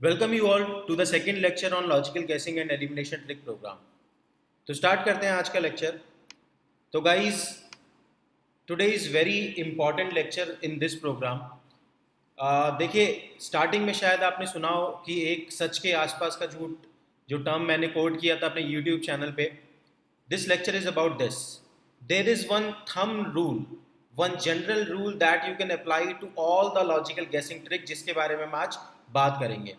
Welcome you all to the second lecture on logical guessing and elimination trick programme. तो start करते हैं आज का लेक्चर। तो guys, today is very important lecture in this programme. देखिए, starting में शायद आपने सुना हो कि एक सच के आसपास का झूठ जो टर्म मैंने कोट किया था अपने यूट्यूब चैनल पे। This lecture is about this. There is one thumb rule, one general rule that you can apply to all the logical guessing trick, जिसके बारे में हम आज बात करेंगे।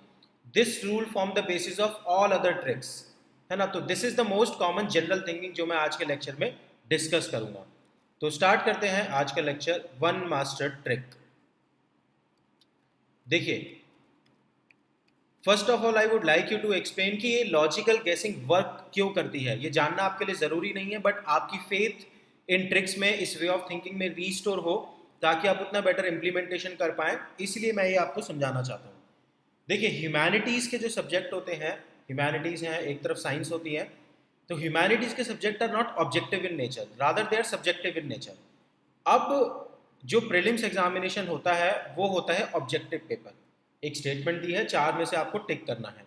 This rule form the basis of all other tricks, है ना। तो this is the most common general thinking जो मैं आज के लेक्चर में डिस्कस करूंगा। तो स्टार्ट करते हैं आज का लेक्चर, वन मास्टर ट्रिक। देखिए, first of all I would like you to explain कि ये लॉजिकल गेसिंग वर्क क्यों करती है। ये जानना आपके लिए ज़रूरी नहीं है, बट आपकी फेथ इन ट्रिक्स में, इस वे ऑफ थिंकिंग में रीस्टोर हो, ताकि आप उतना बेटर इंप्लीमेंटेशन कर पाएँ। इसलिए मैं ये आपको समझाना चाहता हूँ। देखिए, ह्यूमैनिटीज़ के जो सब्जेक्ट होते हैं, ह्यूमैनिटीज़ हैं, एक तरफ साइंस होती है। तो ह्यूमैनिटीज़ के subject are not objective in nature, rather they are subjective in nature. अब जो प्रीलिम्स एग्जामिनेशन होता है वो होता है ऑब्जेक्टिव पेपर। एक स्टेटमेंट दी है, चार में से आपको टिक करना है।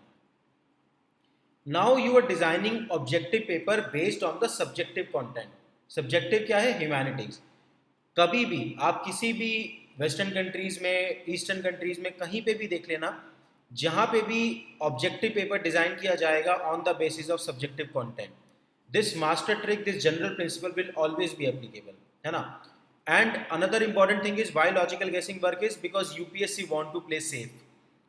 Now you are designing objective paper based on the subjective content. Subjective क्या है? ह्यूमैनिटीज। कभी भी आप किसी भी वेस्टर्न कंट्रीज में, ईस्टर्न कंट्रीज में, कहीं पे भी देख लेना, जहां पे भी ऑब्जेक्टिव पेपर डिजाइन किया जाएगा on the basis of subjective content, this master trick, this general principle will always be applicable, है ना। And another important thing is why logical guessing work is because UPSC want to play safe.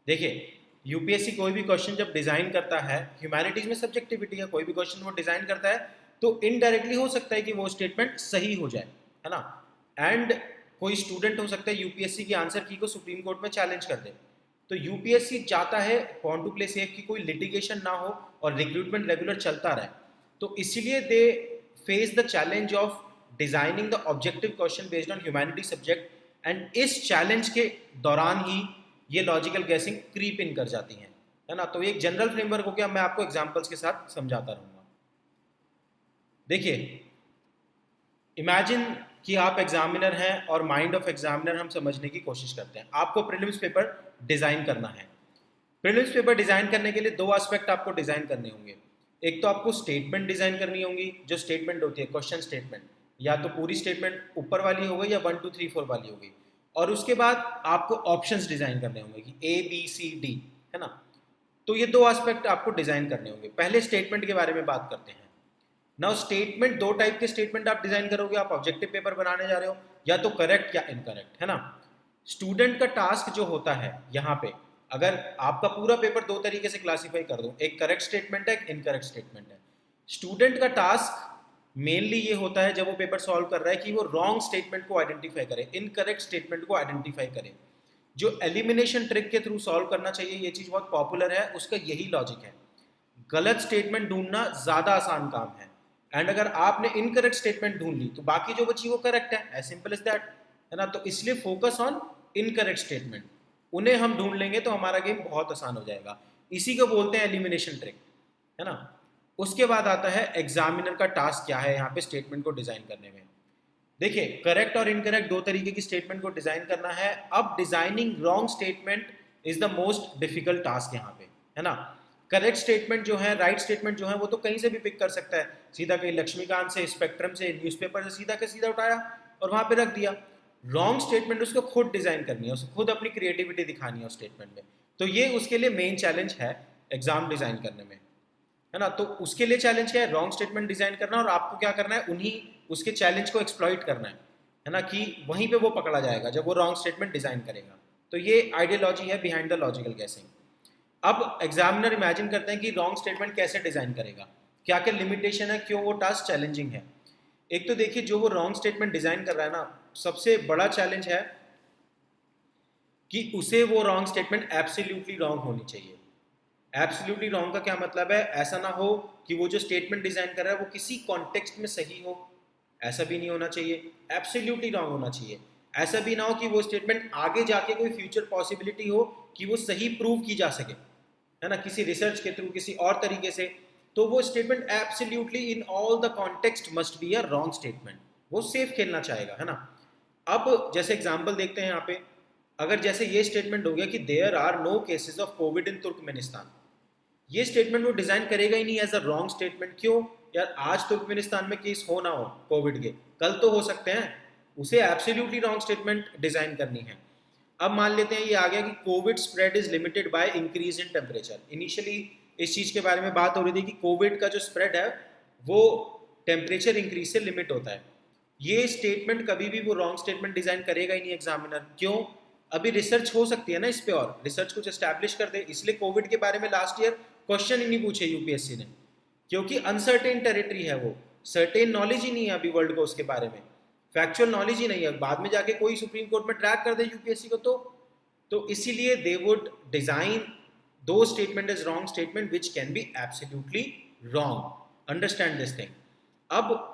देखिए, UPSC कोई भी question जब design करता है, humanities में subjectivity है, कोई भी क्वेश्चन वो डिजाइन करता है तो इनडायरेक्टली हो सकता है कि वो स्टेटमेंट सही हो जाए, है ना। एंड कोई स्टूडेंट हो सकता है यूपीएससी की आंसर की को सुप्रीम कोर्ट में चैलेंज कर दे। तो यूपीएससी चाहता है वांट टू प्ले सेफ की कोई लिटिगेशन ना हो और रिक्रूटमेंट रेगुलर चलता रहे। तो इसीलिए they face the challenge of designing the objective question based on humanity subject. And इस चैलेंज के दौरान ही ये लॉजिकल गेसिंग क्रीप इन कर जाती हैं, है ना। तो एक जनरल फ्रेमवर्क हो गया, मैं आपको एग्जांपल्स के साथ समझाता रहूंगा। देखिए, इमेजिन कि आप एग्जामिनर हैं और माइंड ऑफ एग्जामिनर हम समझने की कोशिश करते हैं। आपको प्रीलिम्स पेपर डिजाइन करना है। प्रीलिम्स पेपर डिजाइन करने के लिए दो एस्पेक्ट आपको डिजाइन करने होंगे। एक तो आपको स्टेटमेंट डिजाइन करनी होगी। जो स्टेटमेंट होती है क्वेश्चन स्टेटमेंट, या तो पूरी स्टेटमेंट ऊपर वाली हो गई या 1 2 3 4 वाली हो गई। और उसके बाद आपको ऑप्शंस डिजाइन करने होंगे कि ए बी सी डी, है ना। तो ये दो एस्पेक्ट आपको डिजाइन करने होंगे। पहले स्टेटमेंट के बारे में बात करते हैं। नाउ स्टेटमेंट, दो टाइप के स्टेटमेंट आप डिजाइन करोगे। आप ऑब्जेक्टिव पेपर बनाने जा रहे हो, या तो करेक्ट या इनकरेक्ट, है ना। स्टूडेंट का टास्क जो होता है यहाँ पे, अगर आपका पूरा पेपर दो तरीके से क्लासीफाई कर दो, एक करेक्ट स्टेटमेंट है, एक इनकरेक्ट स्टेटमेंट है। स्टूडेंट का टास्क मेनली ये होता है जब वो पेपर सॉल्व कर रहा है कि वो रॉन्ग स्टेटमेंट को आइडेंटिफाई करे, इनकरेक्ट स्टेटमेंट को आइडेंटिफाई करे। जो एलिमिनेशन ट्रिक के थ्रू सॉल्व करना चाहिए, ये चीज बहुत पॉपुलर है, उसका यही लॉजिक है। गलत स्टेटमेंट ढूंढना ज्यादा आसान काम है। एंड अगर आपने इनकरेक्ट स्टेटमेंट ढूंढ ली तो बाकी जो बची वो करेक्ट है, एज सिंपल एज दैट, है ना। तो इसलिए फोकस ऑन इनकरेक्ट स्टेटमेंट, उन्हें हम ढूंढ लेंगे तो हमारा गेम बहुत आसान हो जाएगा। इसी को बोलते हैं एलिमिनेशन ट्रिक, है ना। उसके बाद आता है एग्जामिनर का टास्क क्या है यहाँ पे स्टेटमेंट को डिजाइन करने में। देखिए, करेक्ट और इनकरेक्ट दो तरीके की स्टेटमेंट को डिजाइन करना है। अब designing wrong statement is the most difficult task यहाँ पे, है ना। करेक्ट स्टेटमेंट जो है, राइट स्टेटमेंट जो है, वो तो कहीं से भी पिक कर सकता है, सीधा कहीं लक्ष्मीकांत से, स्पेक्ट्रम से, न्यूज़पेपर से सीधा के सीधा उठाया और वहां पे रख दिया। रॉन्ग स्टेटमेंट उसको खुद डिजाइन करनी है, उसको खुद अपनी क्रिएटिविटी दिखानी है उस स्टेटमेंट में। तो ये उसके लिए मेन चैलेंज है एग्जाम डिजाइन करने में, है ना। तो उसके लिए चैलेंज क्या है? रॉन्ग स्टेटमेंट डिजाइन करना, और आपको क्या करना है, उन्हीं उसके चैलेंज को एक्सप्लॉइट करना है ना, कि वहीं पे वो पकड़ा जाएगा जब वो रॉन्ग स्टेटमेंट डिजाइन करेगा। तो ये आइडियोलॉजी है बिहाइंड द लॉजिकल गेसिंग। अब एग्जामिनर इमेजिन करते हैं कि रॉन्ग स्टेटमेंट कैसे डिजाइन करेगा, क्या क्या लिमिटेशन है, क्यों वो टास्क चैलेंजिंग है। एक तो देखिए, जो वो रॉन्ग स्टेटमेंट डिजाइन कर रहा है ना, सबसे बड़ा चैलेंज है कि उसे वो रॉन्ग स्टेटमेंट एब्सोल्युटली रॉन्ग होनी चाहिए। एब्सोल्युटली रॉन्ग का क्या मतलब है? ऐसा ना हो कि वो जो स्टेटमेंट डिजाइन कर रहा है वो किसी कॉन्टेक्स्ट में सही हो, ऐसा भी नहीं होना चाहिए। एब्सोल्युटली रॉन्ग होना चाहिए। ऐसा भी ना हो कि वो स्टेटमेंट आगे जाके कोई फ्यूचर पॉसिबिलिटी हो कि वो सही प्रूव की जा सके, है ना, किसी रिसर्च के थ्रू, किसी और तरीके से। तो वो statement absolutely in all the context must be a wrong statement. वो सेफ खेलना चाहेगा, है ना। अब जैसे एग्जांपल देखते हैं यहाँ पे, अगर जैसे ये स्टेटमेंट हो गया कि there are no cases of COVID in Turkmenistan, ये स्टेटमेंट वो डिजाइन करेगा ही नहीं एज अ रॉन्ग स्टेटमेंट। क्यों? यार आज तुर्कमेनिस्तान में केस हो ना हो कोविड के, कल तो हो सकते हैं, उसे एब्सोल्युटली रॉन्ग स्टेटमेंट डिजाइन करनी है। अब मान लेते हैं ये आ गया कि Covid spread is limited by increase in temperature. Initially इस चीज के बारे में बात हो रही थी कि कोविड का जो स्प्रेड है वो टेम्परेचर इंक्रीज से लिमिट होता है। ये स्टेटमेंट कभी भी वो रॉन्ग स्टेटमेंट डिजाइन करेगा ही नहीं एग्जामिनर। क्यों? अभी रिसर्च हो सकती है ना इस पे, और रिसर्च कुछ एस्टैब्लिश कर दे, इसलिए कोविड के बारे में लास्ट ईयर क्वेश्चन ही नहीं पूछे यूपीएससी ने, क्योंकि अनसर्टेन टेरिटरी है वो, सर्टेन नॉलेज ही नहीं है अभी वर्ल्ड को उसके बारे में, फैक्चुअल नॉलेज ही नहीं है। बाद में जाके कोई सुप्रीम कोर्ट में ट्रैक कर दे यूपीएससी को तो इसीलिए दे वुड डिजाइन दो statement is wrong statement which can be absolutely wrong. Understand this thing. अब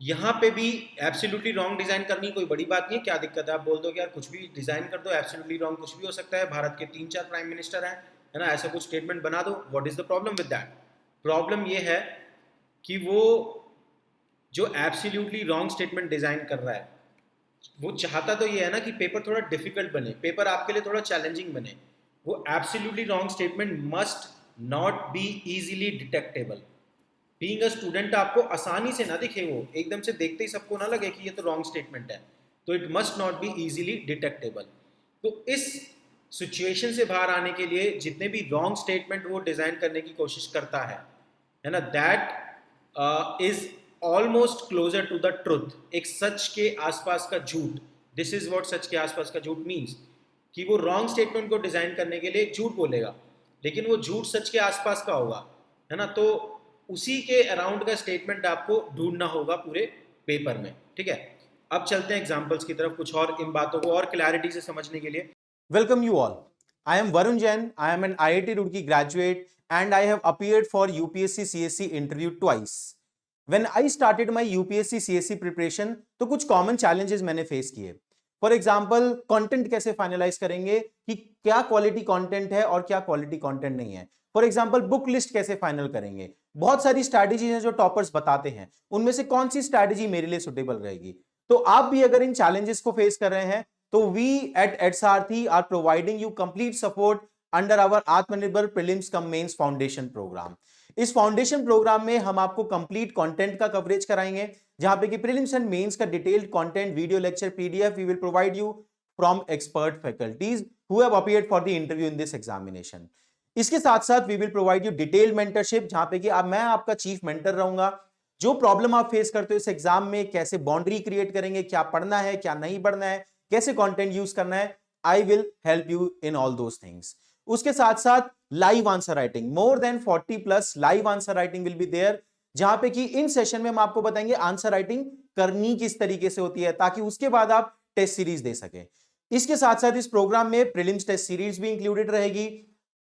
यहाँ पे भी एब्सोल्युटली रॉन्ग डिजाइन करनी कोई बड़ी बात नहीं है, क्या दिक्कत है? आप बोल दो कि यार कुछ भी डिजाइन कर दो, एब्सोल्युटली रॉन्ग कुछ भी हो सकता है, भारत के 3-4 प्राइम मिनिस्टर हैं, है ना, ऐसा कुछ स्टेटमेंट बना दो। What is the problem with that? Problem ये है कि वो जो एब्सोल्युटली रॉन्ग स्टेटमेंट डिजाइन कर रहा है वो चाहता तो ये है ना कि पेपर थोड़ा डिफिकल्ट बने, पेपर आपके लिए थोड़ा चैलेंजिंग बने। वो absolutely wrong statement must not be easily detectable. Being a student आपको आसानी से ना दिखे, वो एकदम से देखते ही सबको ना लगे कि ये तो रॉन्ग स्टेटमेंट है, तो it must not be easily detectable. तो इस सिचुएशन से बाहर आने के लिए जितने भी रॉन्ग स्टेटमेंट वो डिजाइन करने की कोशिश करता है ना, that is almost closer to the truth, एक सच के आसपास का झूठ। दिस इज व्हाट सच के आसपास का झूठ मीन्स, कि वो रॉन्ग स्टेटमेंट को डिजाइन करने के लिए झूठ बोलेगा, लेकिन वो झूठ सच के आसपास का होगा, है ना। तो उसी के अराउंड का स्टेटमेंट आपको ढूंढना होगा पूरे पेपर में, ठीक है। अब चलते हैं एग्जांपल्स की तरफ, कुछ और इन बातों को और क्लैरिटी से समझने के लिए। Welcome you all. I am Varun Jain. I am an IIT Roorkee graduate and I have appeared for UPSC CSC interview twice. When I started my UPSC CSC preparation, तो कुछ common challenges मैंने face किए। For example, content कैसे finalize करेंगे कि क्या quality content है और क्या quality content नहीं है। For example, book list कैसे final करेंगे। बहुत सारी strategies हैं जो toppers बताते हैं, उनमें से कौन सी strategy मेरे लिए suitable रहेगी। तो आप भी अगर इन challenges को face कर रहे हैं तो we at EdSaarthi are providing you complete support under our Atmanirbhar Prelims cum Mains Foundation program. इस फाउंडेशन प्रोग्राम में हम आपको कंप्लीट कंटेंट का कवरेज कराएंगे, जहां पे कि प्रीलिम्स एंड मेंस का detailed content, video lecture, PDF we will provide you from expert faculties who have appeared for the interview in this examination. इसके साथ साथ we will provide you detailed mentorship, जहां पे कि मैं आपका चीफ मेंटर रहूंगा। जो प्रॉब्लम आप फेस करते हो इस एग्जाम में, कैसे बाउंड्री क्रिएट करेंगे, क्या पढ़ना है क्या नहीं पढ़ना है, कैसे कंटेंट यूज करना है, I will help you in all those things. उसके साथ साथ live answer writing, more than 40 plus live answer writing will be there, जहां पे कि इन सेशन में हम आपको बताएंगे आंसर राइटिंग करनी किस तरीके से होती है, ताकि उसके बाद आप टेस्ट सीरीज दे सके। इसके साथ साथ इस प्रोग्राम में प्रीलिम्स टेस्ट सीरीज भी इंक्लूडेड रहेगी।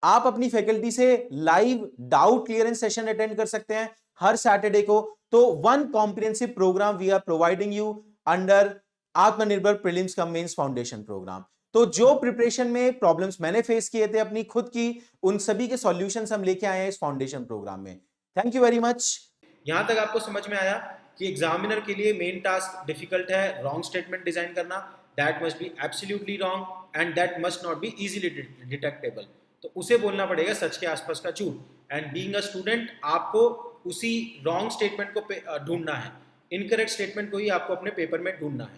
आप अपनी फैकल्टी से live doubt clearance session attend कर सकते हैं हर सैटरडे को। तो one comprehensive program we are providing you under Aatmanirbhar prelims cum mains foundation program. तो जो प्रिपरेशन में प्रॉब्लम्स मैंने फेस किए थे अपनी खुद की, उन सभी के सॉल्यूशंस हम लेके आए हैं इस फाउंडेशन प्रोग्राम में। Thank you very much. यहां तक आपको समझ में आया कि एग्जामिनर के लिए मेन टास्क डिफिकल्ट है रॉन्ग स्टेटमेंट डिजाइन करना, that must be absolutely wrong and that must not be easily detectable. तो उसे बोलना पड़ेगा सच के आसपास का झूठ, एंड बीइंग अ स्टूडेंट आपको उसी रॉन्ग स्टेटमेंट को ढूंढना है, इनकरेक्ट स्टेटमेंट को ही आपको अपने पेपर में ढूंढना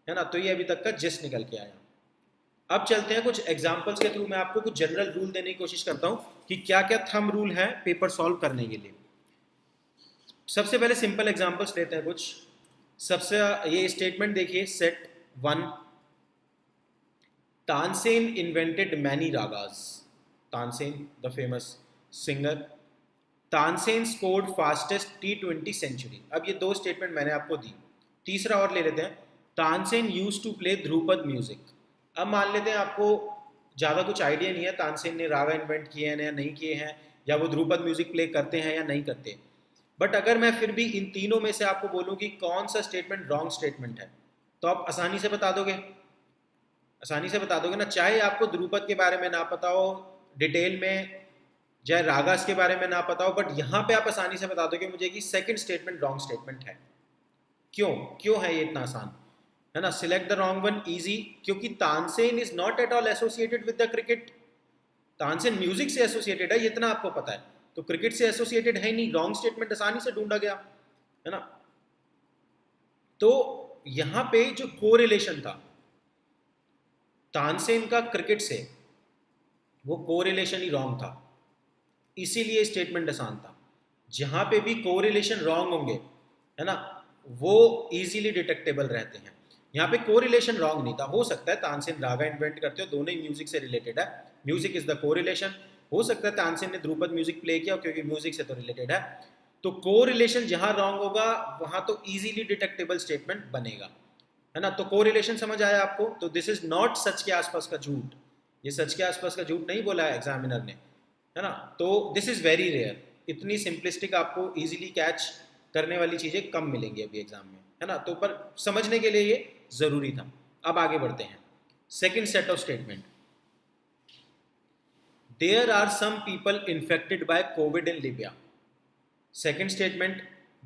है ना। तो ये अभी तक का जिस्ट निकल के आया। अब चलते हैं कुछ एग्जाम्पल्स के थ्रू, मैं आपको कुछ जनरल रूल देने की कोशिश करता हूं कि क्या क्या थंब रूल है पेपर सॉल्व करने के लिए। सबसे पहले सिंपल एग्जांपल्स लेते हैं कुछ। सबसे ये स्टेटमेंट देखिए, set 1, Tansen invented many ragas. Tansen the famous singer, Tansen scored fastest T20 century. अब ये दो स्टेटमेंट मैंने आपको दी। तीसरा और ले लेते हैं, Tansen used to play dhrupad music. अब मान लेते हैं आपको ज़्यादा कुछ आइडिया नहीं है तानसेन ने रागा इन्वेंट किए हैं या नहीं किए हैं, या वो ध्रुपद म्यूजिक प्ले करते हैं या नहीं करते। बट अगर मैं फिर भी इन तीनों में से आपको बोलूं कि कौन सा स्टेटमेंट रॉन्ग स्टेटमेंट है, तो आप आसानी से बता दोगे, आसानी से बता दोगे ना। चाहे आपको ध्रुपद के बारे में ना पता हो डिटेल में, चाहे रागास के बारे में ना पता हो, बट यहाँ पे आप आसानी से बता दोगे मुझे कि सेकंड स्टेटमेंट रॉन्ग स्टेटमेंट है। क्यों क्यों है ये इतना आसान? है ना, select the wrong one easy, क्योंकि Tansen is not at all associated with the cricket. Tansen music से एसोसिएटेड है, इतना आपको पता है, तो क्रिकेट से एसोसिएटेड है नहीं। रॉन्ग स्टेटमेंट आसानी से ढूंढा गया, है ना। तो यहां पे जो कोरिलेशन था तानसेन का क्रिकेट से, वो कोरिलेशन ही रॉन्ग था, इसीलिए स्टेटमेंट आसान था। जहां पे भी कोरिलेशन रॉन्ग होंगे, है ना, वो इजीली डिटेक्टेबल रहते हैं। यहाँ पे कोरिलेशन रॉन्ग नहीं था। हो सकता है तानसेन रागा इन्वेंट करते हो, दोनों ही म्यूजिक से रिलेटेड है, म्यूजिक इज द कोरिलेशन। हो सकता है तानसेन ने ध्रुपद म्यूजिक प्ले किया क्योंकि म्यूजिक से तो रिलेटेड है। तो कोरिलेशन जहां रॉन्ग होगा वहां तो इजीली डिटेक्टेबल स्टेटमेंट बनेगा, है ना। तो कोरिलेशन समझ आया आपको। तो दिस इज नॉट सच के आसपास का झूठ, ये सच के आसपास का झूठ नहीं बोला है एग्जामिनर ने, है ना। तो दिस इज वेरी रेयर, इतनी सिंपलिस्टिक आपको इजीली कैच करने वाली चीजें कम मिलेंगी अभी एग्जाम में, है ना। तो पर समझने के लिए ये जरूरी था। अब आगे बढ़ते हैं। Second set of statement, there are some people infected by COVID in Libya. Second statement,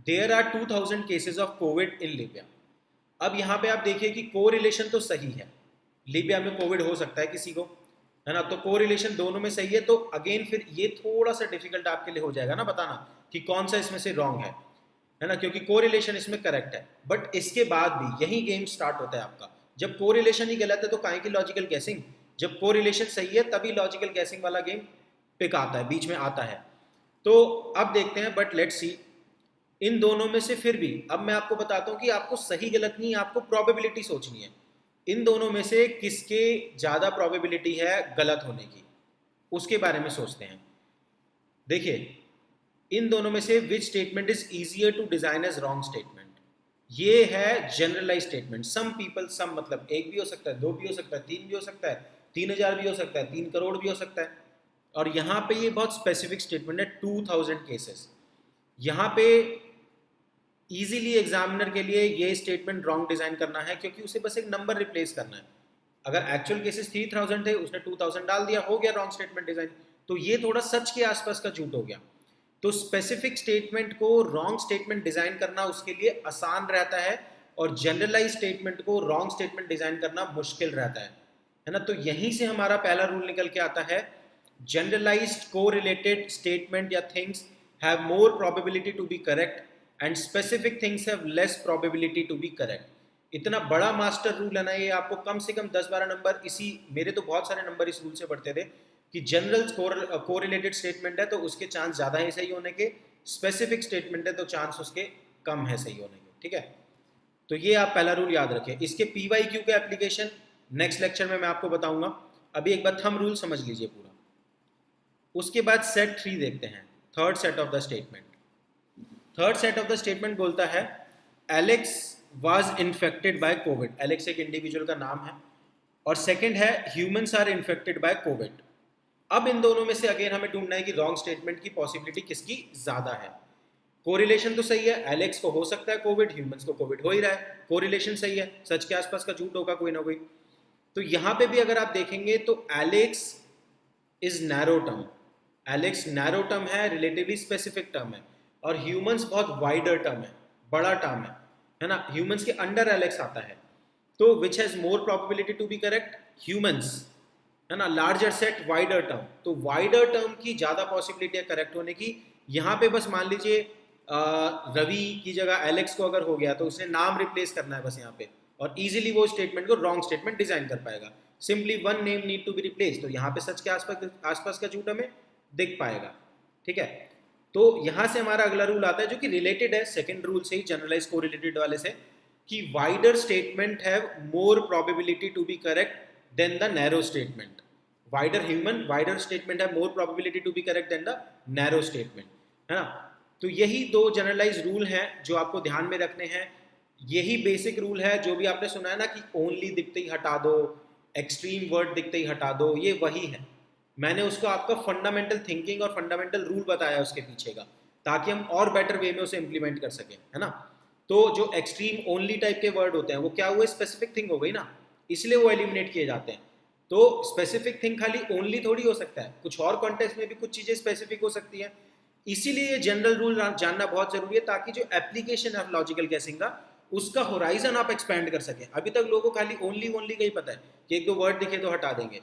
there are 2000 cases of COVID in Libya. अब यहां पे आप देखिए कि कोरिलेशन तो सही है, लीबिया में कोविड हो सकता है किसी को, है ना। तो कोरिलेशन दोनों में सही है। तो अगेन फिर ये थोड़ा सा डिफिकल्ट आपके लिए हो जाएगा ना बताना कि कौन सा इसमें से रॉन्ग है ना, क्योंकि कोरिलेशन इसमें करेक्ट है। बट इसके बाद भी यही गेम स्टार्ट होता है आपका। जब कोरिलेशन ही गलत है तो काहे की लॉजिकल गैसिंग, जब कोरिलेशन सही है तभी लॉजिकल गैसिंग वाला गेम पिक आता है, बीच में आता है। तो अब देखते हैं, बट लेट्स सी इन दोनों में से फिर भी अब मैं आपको बताता हूं कि आपको सही गलत नहीं, आपको प्रोबेबिलिटी सोचनी है। इन दोनों में से किसके ज्यादा प्रोबेबिलिटी है गलत होने की, उसके बारे में सोचते हैं। देखिए इन दोनों में से which statement is easier to design as wrong statement. ये है generalise statement. Some people, some मतलब एक भी हो सकता है, दो भी हो सकता है, तीन भी हो सकता है, 3000 भी हो सकता है, 3 करोड़ भी हो सकता है। और यहाँ पे ये बहुत स्पेसिफिक स्टेटमेंट है, 2000 केसेस। यहाँ पे इजीली एग्जामिनर के लिए ये स्टेटमेंट रॉन्ग डिजाइन करना है, क्योंकि उसे बस एक नंबर रिप्लेस करना है। अगर एक्चुअल केसेस 3000 थे, उसने 2000 डाल दिया, हो गया रॉन्ग स्टेटमेंट डिजाइन। तो ये थोड़ा सच के आसपास का झूठ हो गया। तो स्पेसिफिक स्टेटमेंट को रॉन्ग स्टेटमेंट डिजाइन करना उसके लिए आसान रहता है, और जनरलाइज स्टेटमेंट को रॉन्ग स्टेटमेंट डिजाइन करना मुश्किल रहता है ना। तो यहीं से हमारा पहला रूल निकल के आता है, जनरलाइज्ड कोरिलेटेड स्टेटमेंट या things have more probability to be correct and specific things have less probability to be correct. इतना बड़ा मास्टर रूल है ना ये, आपको कम से कम 10-12 नंबर, इसी मेरे तो बहुत सारे नंबर इस रूल से पढ़ते थे कि जनरल कोरिलेटेड स्टेटमेंट है तो उसके चांस ज़्यादा है सही होने के, स्पेसिफिक स्टेटमेंट है तो चांस उसके कम है सही होने के, ठीक है। तो ये आप पहला रूल याद रखें। इसके PYQ के एप्लीकेशन नेक्स्ट लेक्चर में मैं आपको बताऊंगा, अभी एक बार थंब रूल समझ लीजिए पूरा। उसके बाद सेट 3 देखते हैं, third set of the statement. Third set of the statement बोलता है Alex was infected by COVID. Alex एक इंडिविजुअल का नाम है। और सेकंड है humans are infected by COVID. अब इन दोनों में से अगेन हमें ढूंढना है कि रॉन्ग स्टेटमेंट की पॉसिबिलिटी किसकी ज्यादा है। कोरिलेशन तो सही है, एलेक्स को हो सकता है कोविड, ह्यूमंस को कोविड हो ही रहा है, कोरिलेशन सही है, सच के आसपास का झूठ होगा कोई ना कोई। तो यहां पे भी अगर आप देखेंगे तो Alex is narrow term, Alex narrow term है, रिलेटिवली स्पेसिफिक टर्म है, और ह्यूमंस बहुत वाइडर टर्म है, बड़ा टर्म है ना। ह्यूमंस के अंडर एलेक्स आता है। तो which has more probability to be correct, humans, है ना। लार्जर सेट, वाइडर टर्म, तो वाइडर टर्म की ज्यादा पॉसिबिलिटी है करेक्ट होने की। यहाँ पे बस मान लीजिए रवि की जगह एलेक्स को अगर हो गया तो उसने नाम रिप्लेस करना है बस यहाँ पे, और इजीली वो स्टेटमेंट को रॉन्ग स्टेटमेंट डिजाइन कर पाएगा। Simply one name need to be replace, तो यहाँ पे सच के आसपास का झूठ हमें दिख पाएगा, ठीक है। तो यहाँ से हमारा अगला रूल आता है जो कि रिलेटेड है सेकंड रूल से ही, जनरलाइज कोरिलेटेड वाले से, कि wider statement have more probability to be correct than the narrow statement. Wider human, wider statement है more probability to be correct than the narrow statement, है ना। तो यही दो जनरलाइज रूल हैं जो आपको ध्यान में रखने हैं। यही बेसिक रूल है जो भी आपने सुना है ना कि ओनली दिखते ही हटा दो, एक्सट्रीम वर्ड दिखते ही हटा दो, ये वही है। मैंने उसको आपका फंडामेंटल थिंकिंग और फंडामेंटल रूल बताया उसके पीछे का, ताकि हम और बेटर वे में उसे इंप्लीमेंट कर सकें, है ना। तो जो एक्सट्रीम ओनली टाइप के वर्ड होते हैं वो क्या हुए, स्पेसिफिक थिंग हो गई ना, इसलिए वो एलिमिनेट किए जाते हैं। तो स्पेसिफिक थिंग खाली ओनली थोड़ी हो सकता है, कुछ और कॉन्टेक्स्ट में भी कुछ चीजें स्पेसिफिक हो सकती हैं। इसीलिए ये जनरल रूल जानना बहुत जरूरी है, ताकि जो एप्लीकेशन है लॉजिकल गैसिंग का उसका होराइजन आप एक्सपैंड कर सकें। अभी तक लोगों को खाली ओनली का ही पता है कि एक दो वर्ड दिखे तो हटा देंगे।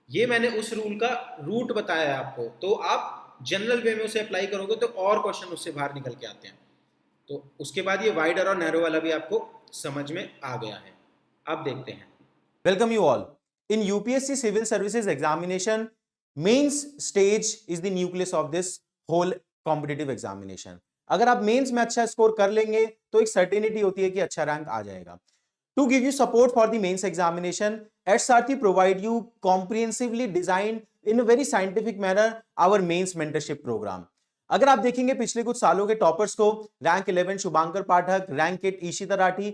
ये मैंने उस रूल का रूट बताया है आपको, तो आप जनरल वे में उसे अप्लाई करोगे तो और क्वेश्चन उससे बाहर निकल के आते हैं। तो उसके बाद ये वाइडर और नैरो वाला भी आपको समझ में आ गया है। अब देखते हैं। Welcome you all. In UPSC Civil Services examination, mains stage is the nucleus of this whole competitive examination. अगर आप मेंस में अच्छा स्कोर कर लेंगे तो एक सर्टेनिटी होती है कि अच्छा रैंक आ जाएगा। To give you support for the mains examination, SRT provide you comprehensively designed in a very scientific manner our mains mentorship program. अगर आप देखेंगे पिछले कुछ सालों के टॉपर्स को, rank 11 Shubhankar Pathak, rank 8 Ishita Rathi,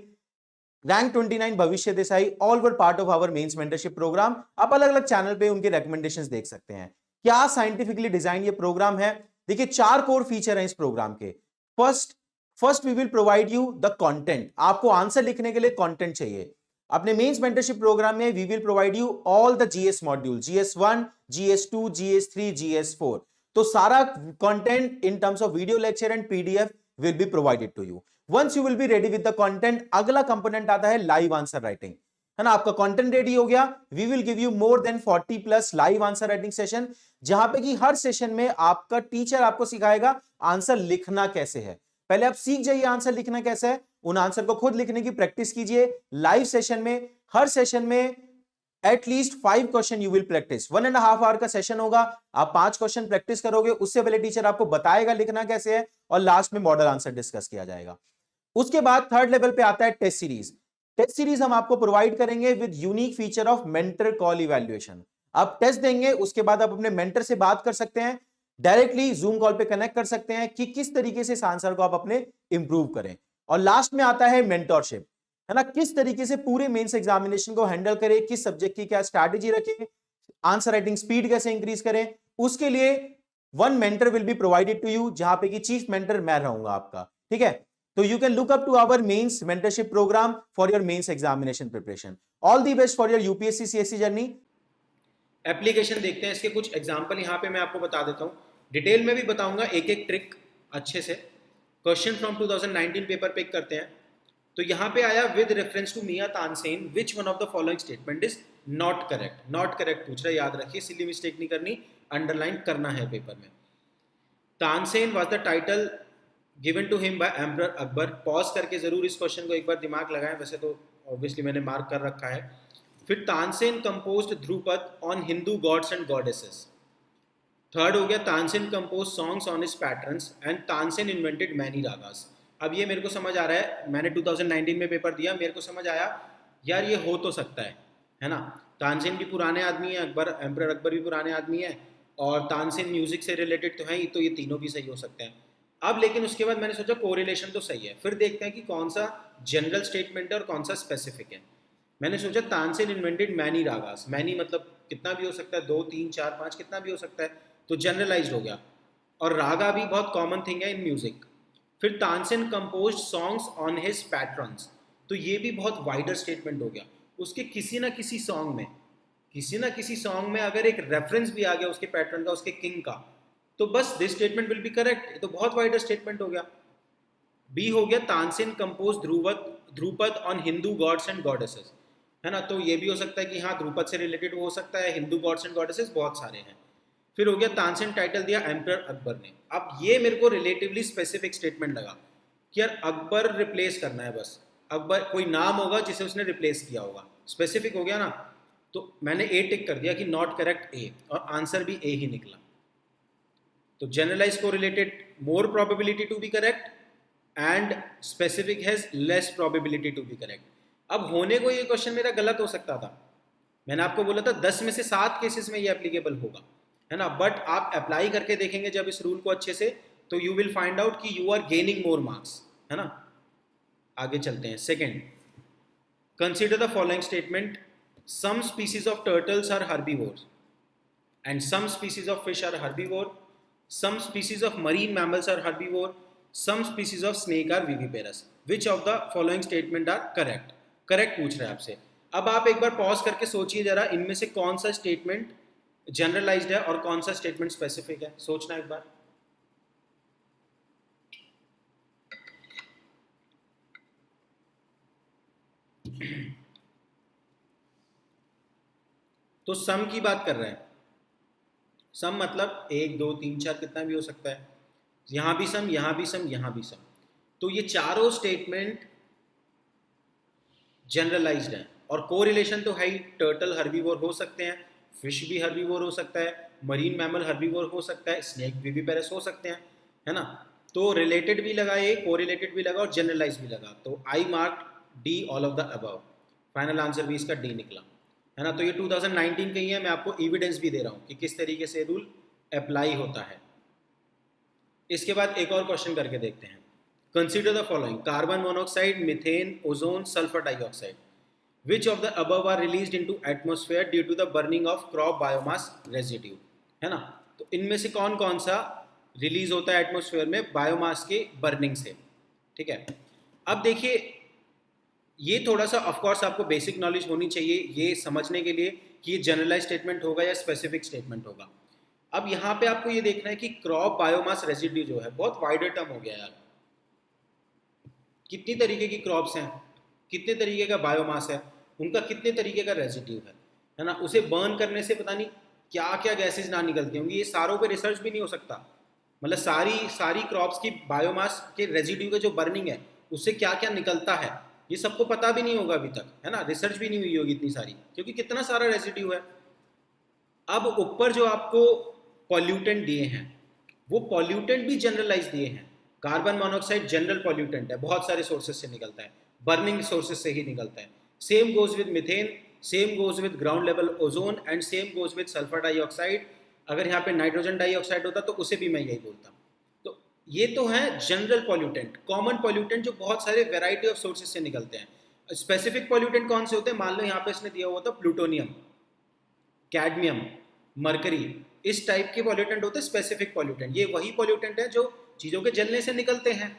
rank 29 Bhavishya Desai, all were part of our mains mentorship programme. आप अलग अलग चैनल पे उनके रिकमेंडेशंस देख सकते हैं। क्या साइंटिफिकली डिजाइन ये प्रोग्राम है। देखिए 4 कोर फीचर हैं इस प्रोग्राम के। First we will provide you the content. आपको आंसर लिखने के लिए कंटेंट चाहिए। अपने मेंस मेंटरशिप प्रोग्राम में we will provide you all the GS module, GS1, GS2, GS3, GS4। तो सारा content in terms of video lecture and PDF will be provided to you. Once you will be ready with the content, अगला component आता है live answer writing, है ना। आपका content ready हो गया, we will give you more than 40 plus live answer writing session, जहां पे कि हर सेशन में आपका टीचर आपको सिखाएगा आंसर लिखना कैसे है। पहले आप सीख जाइए आंसर लिखना कैसे है, उन आंसर को खुद लिखने की प्रैक्टिस कीजिए लाइव सेशन में। हर सेशन में at least 5 question you will practise. 1.5 hour का सेशन होगा, आप 5 क्वेश्चन प्रैक्टिस करोगे, उससे पहले टीचर आपको बताएगा लिखना कैसे है और लास्ट में मॉडल आंसर डिस्कस किया जाएगा। उसके बाद थर्ड लेवल पे आता है टेस्ट सीरीज। टेस्ट सीरीज हम आपको प्रोवाइड करेंगे with unique feature of mentor call evaluation. आप टेस्ट देंगे, उसके बाद आप अपने मेंटर से बात कर सकते हैं, डायरेक्टली जूम कॉल पे कनेक्ट कर सकते हैं कि किस तरीके से इस आंसर को आप अपने इंप्रूव करें। और लास्ट में आता है मेंटरशिप, है ना, किस तरीके से पूरे मेंस एग्जामिनेशन को हैंडल करें, किस सब्जेक्ट की क्या स्ट्रैटेजी रखें, आंसर राइटिंग स्पीड कैसे इंक्रीज करें। उसके लिए one mentor will be provided to you, जहां पे कि चीफ मेंटर मैं रहूंगा आपका, ठीक है। तो you can look up to our mains mentorship program for your mains examination preparation. All the best for your UPSC CSC journey. Application देखते हैं, इसके कुछ एग्जांपल यहाँ पे मैं आपको बता देता हूँ, डिटेल में भी बताऊंगा एक एक ट्रिक अच्छे से। क्वेश्चन फ्रॉम 2019 पेपर पिक करते हैं। तो यहाँ पे आया with reference to Miyan Tansen which one of the following statement is not correct. Not correct पूछ रहा है, याद रखिए, सिली मिस्टेक नहीं करनी, अंडरलाइन करना है पेपर में। Tansen was the title given to him by emperor Akbar. Pause करके जरूर इस क्वेश्चन को एक बार दिमाग लगाएं, वैसे तो ऑब्वियसली मैंने मार्क कर रखा है। फिर Tansen composed Dhrupad on Hindu gods and goddesses. Third हो गया Tansen compose songs on his patterns and Tansen invented many ragas. अब ये मेरे को समझ आ रहा है, मैंने 2019 में पेपर दिया, मेरे को समझ आया यार ये हो तो सकता है ना। तानसेन भी पुराने आदमी है, अकबर एम्परर अकबर भी पुराने आदमी है, और तानसेन म्यूजिक से रिलेटेड तो है ही, तो ये तीनों भी सही हो सकते हैं। अब लेकिन उसके बाद मैंने सोचा कोरिलेशन तो सही है, फिर देखते हैं कि कौन सा जनरल स्टेटमेंट है और कौन सा स्पेसिफिक है। मैंने सोचा Tansen invented many ragas. Many मतलब कितना भी हो सकता है, 2 3 4 5 कितना भी हो सकता है, तो जनरलाइज्ड हो गया। और रागा भी बहुत कॉमन थिंग है इन म्यूजिक। फिर Tansen composed songs on his patrons, तो ये भी बहुत वाइडर स्टेटमेंट हो गया। उसके किसी ना किसी सॉन्ग में अगर एक रेफरेंस भी आ गया उसके पैटर्न का, उसके किंग का, तो बस this statement will be correct. ये तो बहुत वाइडर स्टेटमेंट हो गया। बी हो गया Tansen compose Dhrupad on Hindu gods and goddesses, है ना। तो ये भी हो सकता है कि हाँ ध्रुपद से रिलेटेड हो सकता है, हिंदू गॉड्स एंड गॉडेसेस बहुत सारे हैं। फिर हो गया तानसेन टाइटल दिया एम्परर अकबर ने। अब ये मेरे को रिलेटिवली स्पेसिफिक स्टेटमेंट लगा कि यार अकबर रिप्लेस करना है, बस अकबर कोई नाम होगा जिसे उसने रिप्लेस किया होगा, स्पेसिफिक हो गया ना। तो मैंने ए टिक कर दिया कि नॉट करेक्ट ए, और आंसर भी ए ही निकला। तो generalise correlated more probability to be correct and specific has less probability to be correct. अब होने को ये क्वेश्चन मेरा गलत हो सकता था, मैंने आपको बोला था 10 में से 7 केसेस में ये एप्लीकेबल होगा, है ना। बट आप अप्लाई करके देखेंगे जब इस रूल को अच्छे से, तो यू विल फाइंड आउट कि you are gaining more marks, है ना। आगे चलते हैं। Second, consider the following statement, some species of turtles are herbivore and some species of fish are herbivore, some species of marine mammals are herbivore, some species of snake are viviparous. Which of the following statement are correct? Correct पूछ रहा है आपसे। अब आप एक बार pause करके सोचिए जरा, इनमें से कौन सा स्टेटमेंट जनरलाइज्ड है और कौन सा स्टेटमेंट स्पेसिफिक है, सोचना एक बार। तो सम की बात कर रहे हैं। सम मतलब 1 2 3 4 कितना भी हो सकता है, यहाँ भी सम, यहाँ भी सम, यहाँ भी सम। तो ये चारों स्टेटमेंट जनरलाइज्ड हैं। और कोरिलेशन तो है ही, टर्टल हर्बीवोर हो सकते हैं, फिश भी हर्बीवोर हो सकता है, मरीन मैमल हर्बीवोर हो सकता है, स्नेक विविपेरस हो सकते हैं, है ना। तो रिलेटेड भी लगा, ये कोरिलेटेड भी लगा और जनरलाइज भी लगा। तो I mark D all of the above. Final answer भी इसका डी निकला, है ना। तो ये 2019 का ही है, मैं आपको एविडेंस भी दे रहा हूँ कि किस तरीके से रूल अप्लाई होता है। इसके बाद एक और क्वेश्चन करके देखते हैं। Consider the following: carbon monoxide, methane, ozone, sulphur dioxide. Which of the above are released into atmosphere due to the burning of crop biomass residue? है ना। तो इनमें से कौन कौन सा रिलीज होता है एटमोस्फेयर में बायोमास के बर्निंग से, ठीक है। अब देखिए, ये थोड़ा सा ऑफ कोर्स आपको बेसिक नॉलेज होनी चाहिए ये समझने के लिए कि ये जनरलाइज स्टेटमेंट होगा या स्पेसिफिक स्टेटमेंट होगा। अब यहाँ पे आपको ये देखना है कि क्रॉप बायोमास रेसिड्यू जो है बहुत वाइडर टर्म हो गया यार। कितनी तरीके की क्रॉप्स हैं, कितने तरीके का बायोमास है, उनका कितने तरीके का रेसिड्यू है ना। उसे बर्न करने से पता नहीं क्या क्या गैसेज ना निकलती होंगी, ये सारों पे रिसर्च भी नहीं हो सकता। मतलब सारी क्रॉप्स की बायोमास के रेसिड्यू का जो बर्निंग है उससे क्या क्या निकलता है ये सबको पता भी नहीं होगा अभी तक, है ना। रिसर्च भी नहीं हुई होगी इतनी सारी, क्योंकि कितना सारा रेसिड्यू है। अब ऊपर जो आपको पॉल्यूटेंट दिए हैं वो पॉल्यूटेंट भी जनरलाइज दिए हैं। कार्बन मोनोऑक्साइड जनरल पॉल्यूटेंट है, बहुत सारे सोर्सेज से निकलता है, बर्निंग सोर्सेज से ही निकलता है। Same goes with methane, same goes with ground level ozone and same goes with sulphur dioxide. अगर यहाँ पे नाइट्रोजन डाइऑक्साइड होता तो उसे भी मैं यही बोलता। तो ये तो है जनरल पॉल्यूटेंट, कॉमन पॉल्यूटेंट जो बहुत सारे वेराइटी ऑफ सोर्सेज से निकलते हैं। स्पेसिफिक पॉल्यूटेंट कौन से होते हैं? मान लो यहाँ पे इसने दिया हुआ था प्लूटोनियम, कैडमियम, मरकरी, इस टाइप के पॉल्यूटेंट होते हैं स्पेसिफिक पॉल्यूटेंट। ये वही पॉल्यूटेंट है जो चीज़ों के जलने से निकलते हैं।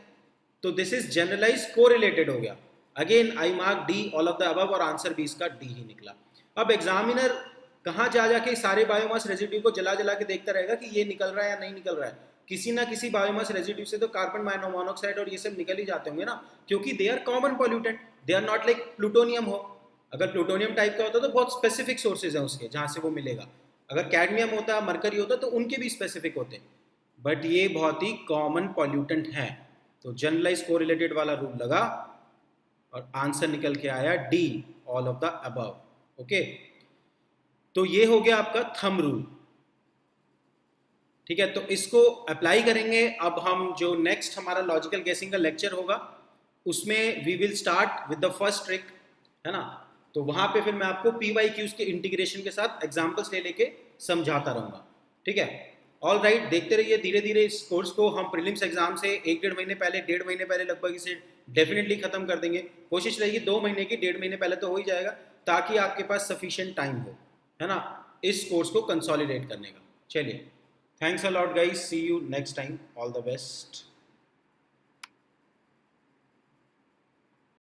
तो दिस इज जनरलाइज कोरिलेटेड हो गया। Again I mark D all of the above और आंसर भी इसका डी ही निकला। अब एग्जामिनर कहाँ जा जाके सारे बायोमास रेजिड्यू को जला जला के देखता रहेगा कि ये निकल रहा है या नहीं निकल रहा है। किसी ना किसी बायोमास रेजिड्यू से तो कार्बन मोनोऑक्साइड और ये सब निकल ही जाते होंगे ना, क्योंकि they are common pollutant, they are not like plutonium हो। अगर प्लूटोनियम टाइप का होता तो बहुत स्पेसिफिक सोर्सेज हैं उसके जहाँ से वो मिलेगा। अगर कैडमियम होता, मरकरी होता तो उनके भी स्पेसिफिक होते, बट ये बहुत ही कॉमन पॉल्यूटेंट है। तो जनरलाइज कोरिलेटेड वाला रूल लगा और आंसर निकल के आया D all of the above. Okay, तो ये हो गया आपका थंब रूल, ठीक है। तो इसको अप्लाई करेंगे। अब हम जो नेक्स्ट हमारा लॉजिकल गेसिंग का लेक्चर होगा उसमें we will start with the first trick, है ना। तो वहां पे फिर मैं आपको PYQs के इंटीग्रेशन के साथ एग्जांपल्स ले लेके समझाता रहूंगा, ठीक है। ऑल राइट, देखते रहिए धीरे धीरे इस कोर्स को। हम प्रीलिम्स एग्जाम से 1-1.5 महीने पहले, 1.5 महीने पहले लगभग इसे डेफिनेटली खत्म कर देंगे। कोशिश रहेगी 2 महीने की, 1.5 महीने पहले तो हो ही जाएगा, ताकि आपके पास सफिशिएंट टाइम हो, है ना, इस कोर्स को कंसोलिडेट करने का। चलिए, thanks a lot guys, see you next time, all the best.